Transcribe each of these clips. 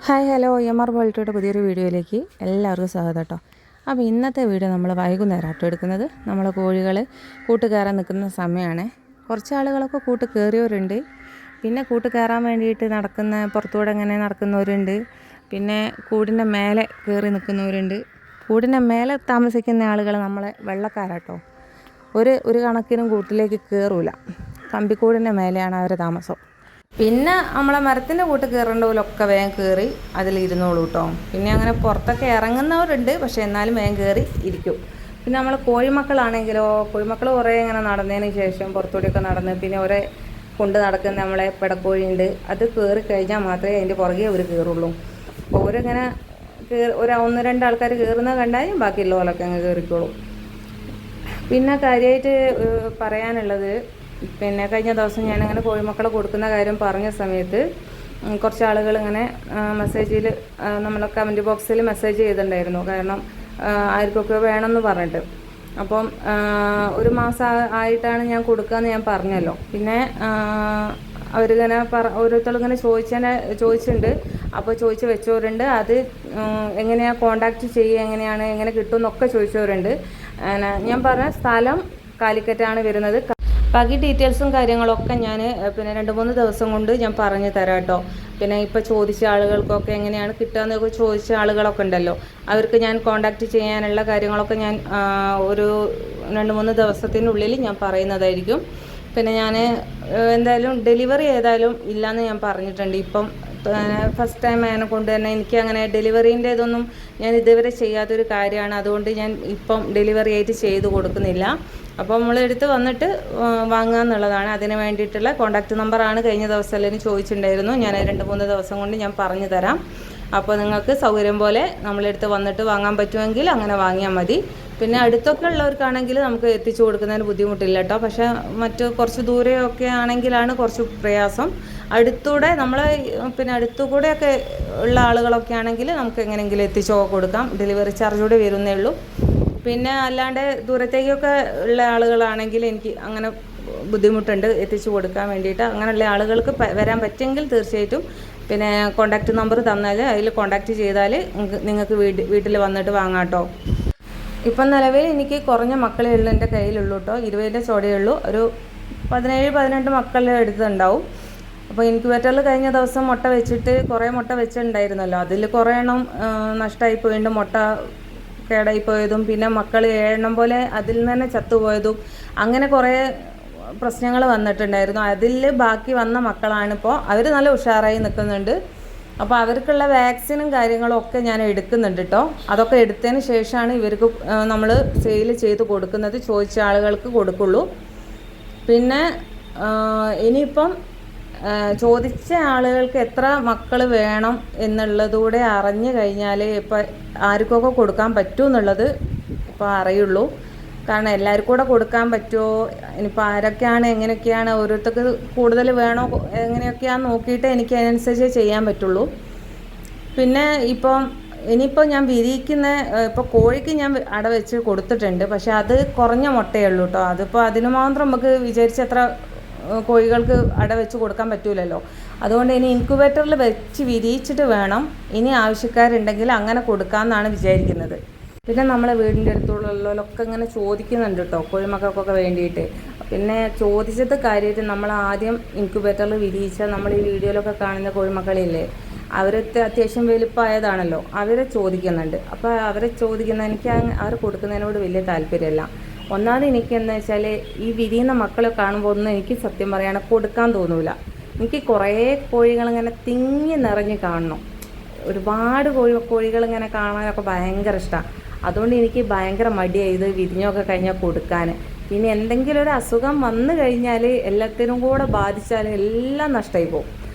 Hi hello EMR വേൾഡിയുടെ പുതിയൊരു വീഡിയോയിലേക്ക് എല്ലാവർക്കും സ്വാഗതം കേട്ടോ. അപ്പോൾ ഇന്നത്തെ വീഡിയോ നമ്മൾ വൈകുന്നേരം ആട്ടോ എടുക്കുന്നത്. നമ്മൾ കോഴികൾ കൂട്ട് കയറാൻ നിൽക്കുന്ന സമയമാണ്. കുറച്ച് ആളുകളൊക്കെ കൂട്ട് കയറിയവരുണ്ട്, പിന്നെ കൂട്ട് കയറാൻ വേണ്ടിയിട്ട് പുറത്തൂടെ ഇങ്ങനെ നടക്കുന്നവരുണ്ട്, പിന്നെ കൂടിൻ്റെ മേലെ കയറി നിൽക്കുന്നവരുണ്ട്. കൂടിൻ്റെ മേലെ താമസിക്കുന്ന ആളുകൾ നമ്മളെ വെള്ളക്കാരാട്ടോ. ഒരു കണക്കിനും കൂട്ടിലേക്ക് കയറൂല, കമ്പിക്കൂടിൻ്റെ മേലെയാണ് അവരുടെ താമസം. പിന്നെ നമ്മളെ മരത്തിൻ്റെ കൂട്ട് കയറേണ്ട പോലൊക്കെ വേഗം കയറി അതിലിരുന്നോളൂ കേട്ടോ. പിന്നെ അങ്ങനെ പുറത്തൊക്കെ ഇറങ്ങുന്നവരുണ്ട്, പക്ഷേ എന്നാലും വേഗം കയറി ഇരിക്കും. പിന്നെ നമ്മൾ കോഴിമക്കളാണെങ്കിലോ, കോഴിമക്കൾ കുറേ ഇങ്ങനെ നടന്നതിന് ശേഷം പുറത്തൂടെയൊക്കെ നടന്ന് പിന്നെ ഒരേ കൊണ്ട് നടക്കുന്ന നമ്മളെ പിടക്കോഴിയുണ്ട്, അത് കയറി കഴിഞ്ഞാൽ മാത്രമേ അതിൻ്റെ പുറകെ അവർ കയറുള്ളൂ. അപ്പോൾ ഓരിങ്ങനെ ഒന്ന് രണ്ട് ആൾക്കാർ കയറുന്നത് കണ്ടാൽ ബാക്കിയുള്ളവരൊക്കെ അങ്ങ് കയറിക്കോളും. പിന്നെ കാര്യമായിട്ട് പറയാനുള്ളത്, പിന്നെ കഴിഞ്ഞ ദിവസം ഞാനങ്ങനെ കോഴിമക്കളെ കൊടുക്കുന്ന കാര്യം പറഞ്ഞ സമയത്ത് കുറച്ച് ആളുകൾ ഇങ്ങനെ മെസ്സേജിൽ നമ്മളെ കമൻറ്റ് ബോക്സിൽ മെസ്സേജ് ചെയ്തിട്ടുണ്ടായിരുന്നു. കാരണം ആർക്കൊക്കെ വേണമെന്ന് പറഞ്ഞിട്ട്. അപ്പം ഒരു മാസം ആയിട്ടാണ് ഞാൻ കൊടുക്കുകയെന്ന് ഞാൻ പറഞ്ഞല്ലോ. പിന്നെ അവരിങ്ങനെ ഓരോരുത്തരിങ്ങനെ ചോദിച്ചിട്ടുണ്ട്. അപ്പോൾ ചോദിച്ച് വെച്ചവരുണ്ട്. അത് എങ്ങനെയാണ് കോണ്ടാക്റ്റ് ചെയ്യുക, എങ്ങനെ കിട്ടും എന്നൊക്കെ ചോദിച്ചവരുണ്ട്. ഞാൻ പറഞ്ഞ സ്ഥലം കാലിക്കറ്റാണ് വരുന്നത്. ബാക്കി ഡീറ്റെയിൽസും കാര്യങ്ങളൊക്കെ ഞാൻ പിന്നെ 2-3 ദിവസം കൊണ്ട് ഞാൻ പറഞ്ഞു തരാം കേട്ടോ. പിന്നെ ഇപ്പോൾ ചോദിച്ച ആളുകൾക്കൊക്കെ എങ്ങനെയാണ് കിട്ടുക എന്നൊക്കെ ചോദിച്ച ആളുകളൊക്കെ ഉണ്ടല്ലോ, അവർക്ക് ഞാൻ കോണ്ടാക്റ്റ് ചെയ്യാനുള്ള കാര്യങ്ങളൊക്കെ ഞാൻ ഒരു 2-3 ദിവസത്തിനുള്ളിൽ ഞാൻ പറയുന്നതായിരിക്കും. പിന്നെ ഞാൻ എന്തായാലും ഡെലിവറി ഏതായാലും ഇല്ലയെന്ന് ഞാൻ പറഞ്ഞിട്ടുണ്ട്. ഇപ്പം ഫസ്റ്റ് ടൈം അതിനെ കൊണ്ട് തന്നെ എനിക്ക് അങ്ങനെ ഡെലിവറീൻ്റെ ഇതൊന്നും ഞാൻ ഇതുവരെ ചെയ്യാത്തൊരു കാര്യമാണ്. അതുകൊണ്ട് ഞാൻ ഇപ്പം ഡെലിവറി ആയിട്ട് ചെയ്ത് കൊടുക്കുന്നില്ല. അപ്പോൾ നമ്മളെടുത്ത് വന്നിട്ട് വാങ്ങുക എന്നുള്ളതാണ്. അതിന് വേണ്ടിയിട്ടുള്ള കോൺടാക്റ്റ് നമ്പറാണ് കഴിഞ്ഞ ദിവസം എല്ലാവരും ചോദിച്ചിട്ടുണ്ടായിരുന്നു. ഞാൻ 2-3 ദിവസം കൊണ്ട് ഞാൻ പറഞ്ഞു തരാം. അപ്പോൾ നിങ്ങൾക്ക് സൗകര്യം പോലെ നമ്മളെടുത്ത് വന്നിട്ട് വാങ്ങാൻ പറ്റുമെങ്കിൽ അങ്ങനെ വാങ്ങിയാൽ മതി. പിന്നെ അടുത്തൊക്കെ ഉള്ളവർക്കാണെങ്കിൽ നമുക്ക് എത്തിച്ചു കൊടുക്കുന്നതിന് ബുദ്ധിമുട്ടില്ല കേട്ടോ. പക്ഷേ കുറച്ച് ദൂരെയൊക്കെ ആണെങ്കിലാണ് കുറച്ച് പ്രയാസം. അടുത്തൂടെ പിന്നെ അടുത്തുകൂടെയൊക്കെ ഉള്ള ആളുകളൊക്കെ ആണെങ്കിൽ നമുക്ക് എങ്ങനെയെങ്കിലും എത്തിച്ചോ കൊടുക്കാം. ഡെലിവറി ചാർജ് കൂടെ വരുന്നേ ഉള്ളൂ. പിന്നെ അല്ലാണ്ട് ദൂരത്തേക്കൊക്കെ ഉള്ള ആളുകളാണെങ്കിൽ എനിക്ക് അങ്ങനെ ബുദ്ധിമുട്ടുണ്ട് എത്തിച്ചു കൊടുക്കാൻ വേണ്ടിയിട്ട്. അങ്ങനെയുള്ള ആളുകൾക്ക് വരാൻ പറ്റുമെങ്കിൽ തീർച്ചയായിട്ടും പിന്നെ കോണ്ടാക്റ്റ് നമ്പർ തന്നാൽ അതിൽ കോണ്ടാക്റ്റ് ചെയ്താൽ നിങ്ങൾക്ക് വീട്ടിൽ വന്നിട്ട് വാങ്ങാം കേട്ടോ. ഇപ്പം നിലവിൽ എനിക്ക് കുറഞ്ഞ മക്കളേ ഉള്ളൂ എൻ്റെ കയ്യിലുള്ളൂ കേട്ടോ. 20ൻ്റെ ചോടയേ ഉള്ളൂ. ഒരു 17-18 മക്കളെ എടുത്തുണ്ടാവും. അപ്പോൾ ഇൻക്യുബേറ്ററിൽ കഴിഞ്ഞ ദിവസം മുട്ട വെച്ചിട്ട് കുറേ മുട്ട വെച്ചിട്ടുണ്ടായിരുന്നല്ലോ, അതിൽ കുറേ എണ്ണം നഷ്ടമായി പോയിട്ട് മുട്ട കേടായിപ്പോയതും പിന്നെ മക്കൾ 7 പോലെ അതിൽ നിന്ന് തന്നെ ചത്തുപോയതും അങ്ങനെ കുറേ പ്രശ്നങ്ങൾ വന്നിട്ടുണ്ടായിരുന്നു. അതിൽ ബാക്കി വന്ന മക്കളാണിപ്പോൾ. അവർ നല്ല ഉഷാറായി നിൽക്കുന്നുണ്ട്. അപ്പോൾ അവർക്കുള്ള വാക്സിനും കാര്യങ്ങളും ഒക്കെ ഞാൻ എടുക്കുന്നുണ്ട് കേട്ടോ. അതൊക്കെ എടുത്തതിന് ശേഷമാണ് ഇവർക്ക് നമ്മൾ സെയിൽ ചെയ്ത് കൊടുക്കുന്നത്. ചോദിച്ച ആളുകൾക്ക് കൊടുക്കുള്ളൂ. പിന്നെ ഇനിയിപ്പം ചോദിച്ച ആളുകൾക്ക് എത്ര മക്കൾ വേണം എന്നുള്ളതുകൂടെ അറിഞ്ഞു കഴിഞ്ഞാൽ ഇപ്പോൾ ആർക്കൊക്കെ കൊടുക്കാൻ പറ്റുമെന്നുള്ളത് ഇപ്പോൾ അറിയുള്ളൂ. കാരണം എല്ലാവർക്കും കൂടെ കൊടുക്കാൻ പറ്റുമോ, ഇനിയിപ്പോൾ ആരൊക്കെയാണ് എങ്ങനെയൊക്കെയാണ് ഓരോരുത്തർക്ക് കൂടുതൽ വേണോ എങ്ങനെയൊക്കെയാണെന്ന് നോക്കിയിട്ട് എനിക്ക് അതിനനുസരിച്ച് ചെയ്യാൻ പറ്റുള്ളൂ. പിന്നെ ഇനിയിപ്പോൾ ഞാൻ ഇപ്പോൾ കോഴിക്ക് ഞാൻ അട വെച്ച് കൊടുത്തിട്ടുണ്ട്. പക്ഷേ അത് കുറഞ്ഞ മുട്ടയേ ഉള്ളൂ കേട്ടോ. അതിപ്പോൾ അതിന് മാത്രം നമുക്ക് വിചാരിച്ചത്ര കോഴികൾക്ക് അട വെച്ച് കൊടുക്കാൻ പറ്റൂലല്ലോ. അതുകൊണ്ട് ഇനി ഇൻക്യുബേറ്ററിൽ വെച്ച് വിരിയിച്ചിട്ട് വേണം ഇനി ആവശ്യക്കാരുണ്ടെങ്കിൽ അങ്ങനെ കൊടുക്കാമെന്നാണ് വിചാരിക്കുന്നത്. പിന്നെ നമ്മളെ വീടിൻ്റെ അടുത്തുള്ളവരൊക്കെ ഇങ്ങനെ ചോദിക്കുന്നുണ്ട് കേട്ടോ കോഴിമക്കൾക്കൊക്കെ വേണ്ടിയിട്ട്. പിന്നെ ചോദിച്ചത് കാര്യമായിട്ട് നമ്മൾ ആദ്യം ഇൻക്യുബേറ്ററിൽ വിരിയിച്ച നമ്മൾ ഈ വീഡിയോയിലൊക്കെ കാണുന്ന കോഴിമക്കളില്ലേ, അവരൊക്കെ അത്യാവശ്യം വലുപ്പമായതാണല്ലോ, അവരെ ചോദിക്കുന്നുണ്ട്. അപ്പോൾ അവരെ എനിക്ക് അവർ കൊടുക്കുന്നതിനോട് വലിയ താല്പര്യമല്ല. ഒന്നാമത് എനിക്ക് എന്താ വെച്ചാൽ ഈ വിരിയുന്ന മക്കളെ കാണുമ്പോൾ ഒന്നും എനിക്ക് സത്യം പറയുകയാണ് കൊടുക്കാൻ തോന്നൂല. എനിക്ക് കുറേ കോഴികളിങ്ങനെ തിങ്ങി നിറഞ്ഞ് കാണണം. ഒരുപാട് കോഴികളിങ്ങനെ കാണാനൊക്കെ ഭയങ്കര ഇഷ്ടമാണ്. അതുകൊണ്ട് എനിക്ക് ഭയങ്കര മടിയായി ഇത് വിരിഞ്ഞൊക്കെ കഴിഞ്ഞാൽ കൊടുക്കാൻ. പിന്നെ എന്തെങ്കിലും ഒരു അസുഖം വന്നു കഴിഞ്ഞാൽ എല്ലാത്തിനും കൂടെ ബാധിച്ചാൽ എല്ലാം നഷ്ടമായി പോകും.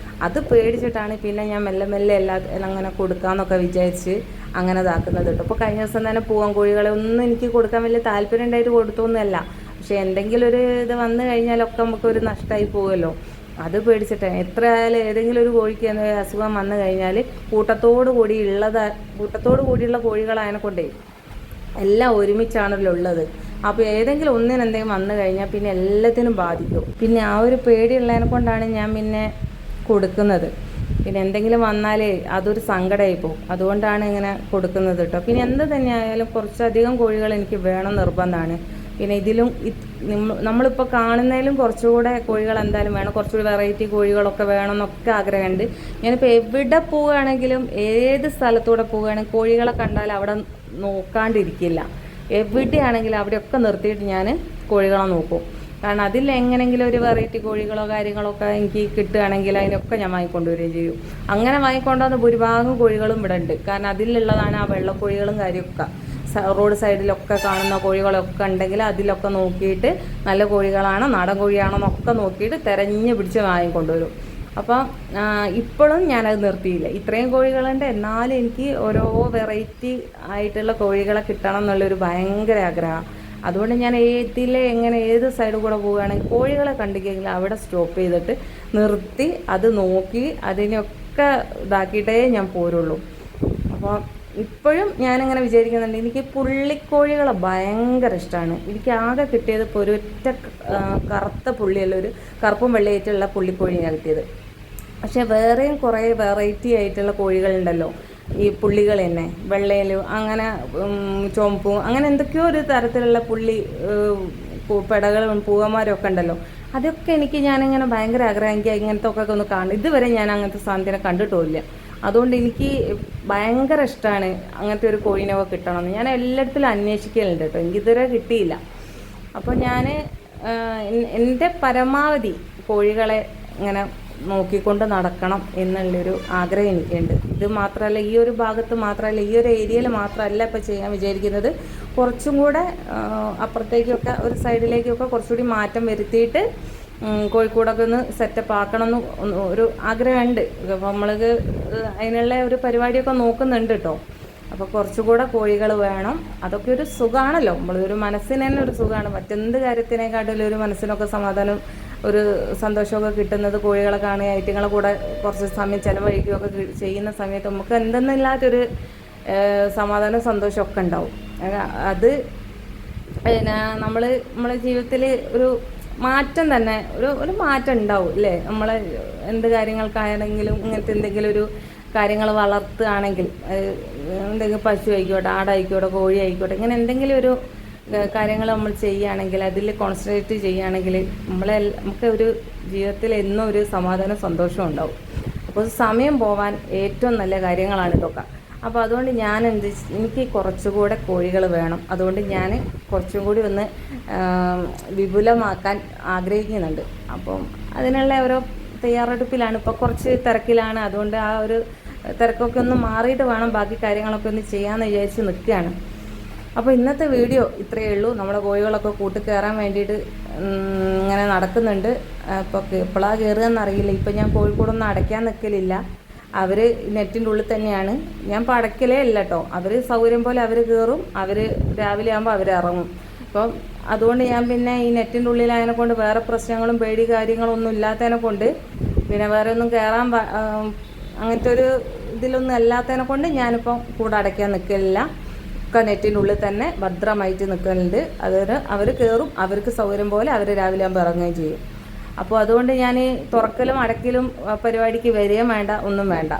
അത് പേടിച്ചിട്ടാണ് പിന്നെ ഞാൻ മെല്ലെ എല്ലാം അങ്ങനെ കൊടുക്കാമെന്നൊക്കെ വിചാരിച്ച് അങ്ങനെ ഇതാക്കുന്നത് കേട്ടോ. അപ്പോൾ കഴിഞ്ഞ ദിവസം തന്നെ പൂവൻ കോഴികളെ ഒന്നും എനിക്ക് കൊടുക്കാൻ വലിയ താല്പര്യം ഉണ്ടായിട്ട് കൊടുത്തൊന്നുമല്ല. പക്ഷേ എന്തെങ്കിലും ഒരു ഇത് വന്നു കഴിഞ്ഞാലൊക്കെ നമുക്കൊരു നഷ്ടമായി പോകുമല്ലോ, അത് പേടിച്ചിട്ടാണ്. എത്ര ആയാലും ഏതെങ്കിലും ഒരു കോഴിക്ക് അസുഖം വന്നു കഴിഞ്ഞാൽ കൂട്ടത്തോടു കൂടിയുള്ള കോഴികളതിനെ കൊണ്ടേ എല്ലാം ഒരുമിച്ചാണല്ലോ ഉള്ളത്. അപ്പോൾ ഏതെങ്കിലും ഒന്നിനെന്തെങ്കിലും വന്നു കഴിഞ്ഞാൽ പിന്നെ എല്ലാത്തിനും ബാധിക്കും. പിന്നെ ആ ഒരു പേടിയുള്ളതിനെ കൊണ്ടാണ് ഞാൻ പിന്നെ കൊടുക്കുന്നത്. പിന്നെ എന്തെങ്കിലും വന്നാൽ അതൊരു സങ്കടമായി പോകും. അതുകൊണ്ടാണ് ഇങ്ങനെ കൊടുക്കുന്നത് കേട്ടോ. പിന്നെ എന്ത് തന്നെയായാലും കുറച്ചധികം കോഴികൾ എനിക്ക് വേണം നിർബന്ധമാണ്. പിന്നെ ഇതിലും നമ്മളിപ്പോൾ കാണുന്നതിലും കുറച്ചുകൂടെ കോഴികൾ എന്തായാലും വേണം, കുറച്ചുകൂടി വെറൈറ്റി കോഴികളൊക്കെ വേണം എന്നൊക്കെ ആഗ്രഹമുണ്ട്. ഞാനിപ്പോൾ എവിടെ പോവുകയാണെങ്കിലും ഏത് സ്ഥലത്തൂടെ പോവുകയാണെങ്കിൽ കോഴികളെ കണ്ടാൽ അവിടെ നോക്കാണ്ടിരിക്കില്ല. എവിടെയാണെങ്കിലും അവിടെയൊക്കെ നിർത്തിയിട്ട് ഞാൻ കോഴികളെ നോക്കും. കാരണം അതിൽ എങ്ങനെയെങ്കിലും ഒരു വെറൈറ്റി കോഴികളോ കാര്യങ്ങളോ ഒക്കെ എനിക്ക് കിട്ടുകയാണെങ്കിൽ അതിനൊക്കെ ഞാൻ വാങ്ങിക്കൊണ്ടുവരികയും ചെയ്യും. അങ്ങനെ വാങ്ങിക്കൊണ്ടുവന്ന ഭൂരിഭാഗം കോഴികളും ഇവിടെ ഉണ്ട്. കാരണം അതിലുള്ളതാണ് ആ വെള്ളക്കോഴികളും കാര്യമൊക്കെ. റോഡ് സൈഡിലൊക്കെ കാണുന്ന കോഴികളൊക്കെ ഉണ്ടെങ്കിൽ അതിലൊക്കെ നോക്കിയിട്ട് നല്ല കോഴികളാണോ നാടൻ കോഴിയാണോ എന്നൊക്കെ നോക്കിയിട്ട് തിരഞ്ഞ് പിടിച്ച് വാങ്ങിക്കൊണ്ടുവരും. അപ്പം ഇപ്പോഴും ഞാനത് നിർത്തിയില്ല. ഇത്രയും കോഴികളുണ്ട്, എന്നാലും എനിക്ക് ഓരോ വെറൈറ്റി ആയിട്ടുള്ള കോഴികളെ കിട്ടണം എന്നുള്ളൊരു ഭയങ്കര ആഗ്രഹമാണ്. അതുകൊണ്ട് ഞാൻ എങ്ങനെ ഏത് സൈഡിൽ കൂടെ പോവുകയാണെങ്കിൽ കോഴികളെ കണ്ടില്ലെങ്കിൽ അവിടെ സ്റ്റോപ്പ് ചെയ്തിട്ട് നിർത്തി അത് നോക്കി അതിനൊക്കെ ഇതാക്കിയിട്ടേ ഞാൻ പോരുള്ളൂ. അപ്പോൾ ഇപ്പോഴും ഞാനിങ്ങനെ വിചാരിക്കുന്നുണ്ട്, എനിക്ക് പുള്ളിക്കോഴികളെ ഭയങ്കര ഇഷ്ടമാണ്. എനിക്ക് ആകെ കിട്ടിയത് ഇപ്പോൾ ഒരൊറ്റ കറുത്ത പുള്ളിയല്ല, ഒരു കറുപ്പും വെള്ളയായിട്ടുള്ള പുള്ളിക്കോഴിയാണ് കിട്ടിയത്. പക്ഷേ വേറെയും കുറേ വെറൈറ്റി ആയിട്ടുള്ള കോഴികളുണ്ടല്ലോ, ഈ പുള്ളികൾ തന്നെ വെള്ളയിലും അങ്ങനെ ചുവപ്പും അങ്ങനെ എന്തൊക്കെയോ ഒരു തരത്തിലുള്ള പുള്ളി പെടകളും പൂവന്മാരും ഒക്കെ ഉണ്ടല്ലോ. അതൊക്കെ ഞാനിങ്ങനെ ഭയങ്കര ആഗ്രഹം, എനിക്ക് ഇങ്ങനത്തെ ഒക്കെ ഒന്ന് കാണും. ഇതുവരെ ഞാൻ അങ്ങനത്തെ സാധനത്തിനെ കണ്ടിട്ടുമില്ല. അതുകൊണ്ട് എനിക്ക് ഭയങ്കര ഇഷ്ടമാണ് അങ്ങനത്തെ ഒരു കോഴിനൊക്കെ കിട്ടണമെന്ന്. ഞാൻ എല്ലായിടത്തിലും അന്വേഷിക്കലുണ്ട് കേട്ടോ, എനിക്കിതുവരെ കിട്ടിയില്ല. അപ്പോൾ ഞാൻ എൻ്റെ പരമാവധി കോഴികളെ ഇങ്ങനെ നോക്കിക്കൊണ്ട് നടക്കണം എന്നുള്ളൊരു ആഗ്രഹം എനിക്കുണ്ട്. ഇത് മാത്രമല്ല, ഈ ഒരു ഭാഗത്ത് മാത്രമല്ല, ഈ ഒരു ഏരിയയിൽ മാത്രമല്ല ഇപ്പോൾ ചെയ്യാൻ വിചാരിക്കുന്നത്. കുറച്ചും കൂടെ അപ്പുറത്തേക്കൊക്കെ ഒരു സൈഡിലേക്കൊക്കെ കുറച്ചുകൂടി മാറ്റം വരുത്തിയിട്ട് കോഴിക്കോടൊക്കെ ഒന്ന് സെറ്റപ്പ് ആക്കണം എന്ന് ഒരു ആഗ്രഹമുണ്ട്. അപ്പോൾ നമ്മൾക്ക് അതിനുള്ള ഒരു പരിപാടിയൊക്കെ നോക്കുന്നുണ്ട് കേട്ടോ. അപ്പോൾ കുറച്ചുകൂടെ കോഴികൾ വേണം. അതൊക്കെ ഒരു സുഖമാണല്ലോ, നമ്മളൊരു മനസ്സിന് തന്നെ ഒരു സുഖമാണ്. മറ്റെന്ത് കാര്യത്തിനെക്കാട്ടിലും ഒരു മനസ്സിനൊക്കെ സമാധാനം ഒരു സന്തോഷമൊക്കെ കിട്ടുന്നത് കോഴികളെ കാണുക, ഐറ്റങ്ങളെ കൂടെ കുറച്ച് സമയം ചിലവഴിക്കുകയൊക്കെ ചെയ്യുന്ന സമയത്ത് നമുക്ക് എന്തെന്നില്ലാത്തൊരു സമാധാനം സന്തോഷമൊക്കെ ഉണ്ടാവും. അത് പിന്നെ നമ്മളെ ജീവിതത്തിൽ ഒരു മാറ്റം തന്നെ ഒരു മാറ്റം ഉണ്ടാവും അല്ലേ. നമ്മളെ എന്ത് കാര്യങ്ങൾക്കാണെങ്കിലും ഇങ്ങനത്തെ എന്തെങ്കിലും ഒരു കാര്യങ്ങൾ വളർത്തുകയാണെങ്കിൽ, എന്തെങ്കിലും പശു ആയിക്കോട്ടെ, ആടായിക്കോട്ടെ, കോഴി ആയിക്കോട്ടെ, ഇങ്ങനെ എന്തെങ്കിലും ഒരു കാര്യങ്ങൾ നമ്മൾ ചെയ്യുകയാണെങ്കിൽ, അതിൽ കോൺസെൻട്രേറ്റ് ചെയ്യുകയാണെങ്കിൽ നമുക്ക് ഒരു ജീവിതത്തിൽ എന്നും ഒരു സമാധാനം സന്തോഷം ഉണ്ടാവും. അപ്പോൾ സമയം പോവാൻ ഏറ്റവും നല്ല കാര്യങ്ങളാണ് ഇതൊക്കെ. അപ്പോൾ അതുകൊണ്ട് എനിക്ക് കുറച്ചുകൂടെ കോഴികൾ വേണം. അതുകൊണ്ട് ഞാൻ കുറച്ചും കൂടി ഒന്ന് വിപുലമാക്കാൻ ആഗ്രഹിക്കുന്നുണ്ട്. അപ്പം അതിനുള്ള ഓരോ തയ്യാറെടുപ്പിലാണ്. ഇപ്പോൾ കുറച്ച് തിരക്കിലാണ്. അതുകൊണ്ട് ആ ഒരു തിരക്കൊക്കെ ഒന്ന് മാറിയിട്ട് വേണം ബാക്കി കാര്യങ്ങളൊക്കെ ഒന്ന് ചെയ്യാമെന്ന് വിചാരിച്ച് നിൽക്കുകയാണ്. അപ്പോൾ ഇന്നത്തെ വീഡിയോ ഇത്രയേ ഉള്ളൂ. നമ്മുടെ കോഴികളൊക്കെ കൂട്ടിക്കയറാൻ വേണ്ടിയിട്ട് ഇങ്ങനെ നടക്കുന്നുണ്ട്. ഇപ്പോൾ എപ്പോഴാണ് കയറുകയെന്നറിയില്ല. ഇപ്പം ഞാൻ കോഴിക്കോടൊന്നും അടയ്ക്കാൻ നിൽക്കലില്ല. അവർ നെറ്റിൻ്റെ ഉള്ളിൽ തന്നെയാണ്. ഞാൻ ഇപ്പോൾ അടയ്ക്കലേ ഇല്ല കേട്ടോ. അവർ സൗകര്യം പോലെ അവർ കയറും, അവർ രാവിലെ ആകുമ്പോൾ അവർ ഇറങ്ങും. അപ്പം അതുകൊണ്ട് ഞാൻ പിന്നെ ഈ നെറ്റിൻ്റെ ഉള്ളിലായതിനെ കൊണ്ട് വേറെ പ്രശ്നങ്ങളും പേടി കാര്യങ്ങളൊന്നും ഇല്ലാത്തതിനെ കൊണ്ട്, പിന്നെ വേറെ ഒന്നും കയറാൻ അങ്ങനത്തെ ഒരു ഇതിലൊന്നും അല്ലാത്തതിനെ കൊണ്ട് ഞാനിപ്പം കൂടെ അടയ്ക്കാൻ നിൽക്കലില്ല. ഒക്കെ നെറ്റിൻ്റെ ഉള്ളിൽ തന്നെ ഭദ്രമായിട്ട് നിൽക്കലുണ്ട്. അവർ കയറും, അവർക്ക് സൗകര്യം പോലെ അവർ രാവിലെ ആകുമ്പോൾ ഇറങ്ങുകയും ചെയ്യും. അപ്പോൾ അതുകൊണ്ട് ഞാൻ തുറക്കലും അടയ്ക്കലും പരിപാടിക്ക് വരികയും വേണ്ട, ഒന്നും വേണ്ട.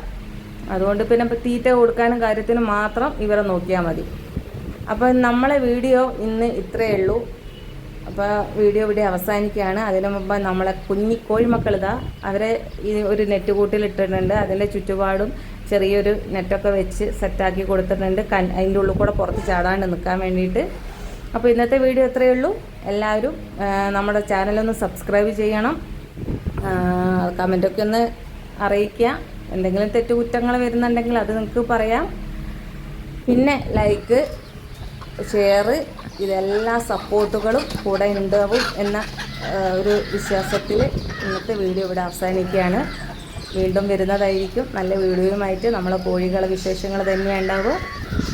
അതുകൊണ്ട് പിന്നെ തീറ്റ കൊടുക്കാനും കാര്യത്തിനും മാത്രം ഇവരെ നോക്കിയാൽ മതി. അപ്പോൾ നമ്മളെ വീഡിയോ ഇന്ന് ഇത്രയേ ഉള്ളൂ. അപ്പോൾ വീഡിയോ ഇവിടെ അവസാനിക്കുകയാണ്. അതിനു മുമ്പ് നമ്മളെ കോഴിമക്കളിതാ അവരെ ഈ ഒരു നെറ്റ് കൂട്ടിലിട്ടിട്ടുണ്ട്. അതിൻ്റെ ചുറ്റുപാടും ചെറിയൊരു നെറ്റൊക്കെ വെച്ച് സെറ്റാക്കി കൊടുത്തിട്ടുണ്ട്, അതിൻ്റെ ഉള്ളിൽ കൂടെ പുറത്ത് ചാടാണ്ട് നിൽക്കാൻ വേണ്ടിയിട്ട്. അപ്പോൾ ഇന്നത്തെ വീഡിയോ ഇത്രയേ ഉള്ളൂ. എല്ലാവരും നമ്മുടെ ചാനലൊന്ന് സബ്സ്ക്രൈബ് ചെയ്യണം, കമൻറ്റൊക്കെ ഒന്ന് അറിയിക്കുക. എന്തെങ്കിലും തെറ്റുകുറ്റങ്ങൾ വരുന്നുണ്ടെങ്കിൽ അത് നിങ്ങൾക്ക് പറയാം. പിന്നെ ലൈക്ക്, ഷെയർ, ഇതെല്ലാ സപ്പോർട്ടുകളും കൂടെ ഉണ്ടാവും എന്ന ഒരു വിശ്വാസത്തിൽ ഇന്നത്തെ വീഡിയോ ഇവിടെ അവസാനിക്കുകയാണ്. വീണ്ടും വരുന്നതായിരിക്കും നല്ല വീഡിയോയുമായിട്ട്. നമ്മളെ കോഴികളെ വിശേഷങ്ങൾ തന്നെയാണ് ഉണ്ടാവുക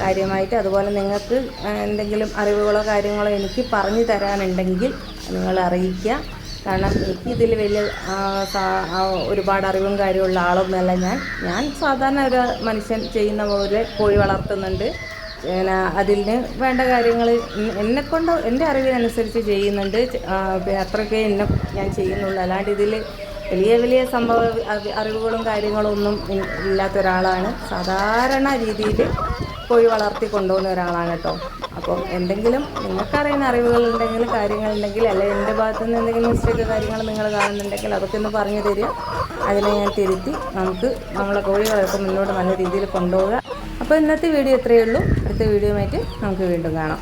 കാര്യമായിട്ട്. അതുപോലെ നിങ്ങൾക്ക് എന്തെങ്കിലും അറിവുകളോ കാര്യങ്ങളോ എനിക്ക് പറഞ്ഞു തരാനുണ്ടെങ്കിൽ നിങ്ങൾ അറിയിക്കുക. കാരണം എനിക്കിതിൽ വലിയ ഒരുപാട് അറിവും കാര്യമുള്ള ആളൊന്നുമല്ല ഞാൻ സാധാരണ ഒരു മനുഷ്യൻ ചെയ്യുന്ന പോലെ കോഴി വളർത്തുന്നുണ്ട്. പിന്നെ അതിന് വേണ്ട കാര്യങ്ങൾ എന്നെക്കൊണ്ട് എൻ്റെ അറിവിനനുസരിച്ച് ചെയ്യുന്നുണ്ട്. അത്രയൊക്കെ ഞാൻ ചെയ്യുന്നുള്ളൂ. അല്ലാണ്ട് ഇതിൽ വലിയ വലിയ അറിവുകളും കാര്യങ്ങളും ഒന്നും ഇല്ലാത്ത ഒരാളാണ്. സാധാരണ രീതിയിൽ കോഴി വളർത്തി കൊണ്ടുപോകുന്ന ഒരാളാണ് കേട്ടോ. അപ്പം എന്തെങ്കിലും നിങ്ങൾക്കറിയുന്ന അറിവുകളുണ്ടെങ്കിൽ കാര്യങ്ങളുണ്ടെങ്കിൽ അല്ലെങ്കിൽ എൻ്റെ ഭാഗത്തു നിന്ന് എന്തെങ്കിലും മിസ്റ്റേക്ക് കാര്യങ്ങൾ നിങ്ങൾ കാണുന്നുണ്ടെങ്കിൽ അതൊക്കെ ഒന്ന് പറഞ്ഞു തരിക. അതിനെ ഞാൻ തിരുത്തി നമുക്ക് നമ്മളെ കോഴി വളർത്തും മുന്നോട്ട് നല്ല രീതിയിൽ കൊണ്ടുപോകുക. അപ്പോൾ ഇന്നത്തെ വീഡിയോ ഇത്രയേ ഉള്ളൂ. അടുത്ത വീഡിയോയുമായിട്ട് നമുക്ക് വീണ്ടും കാണാം.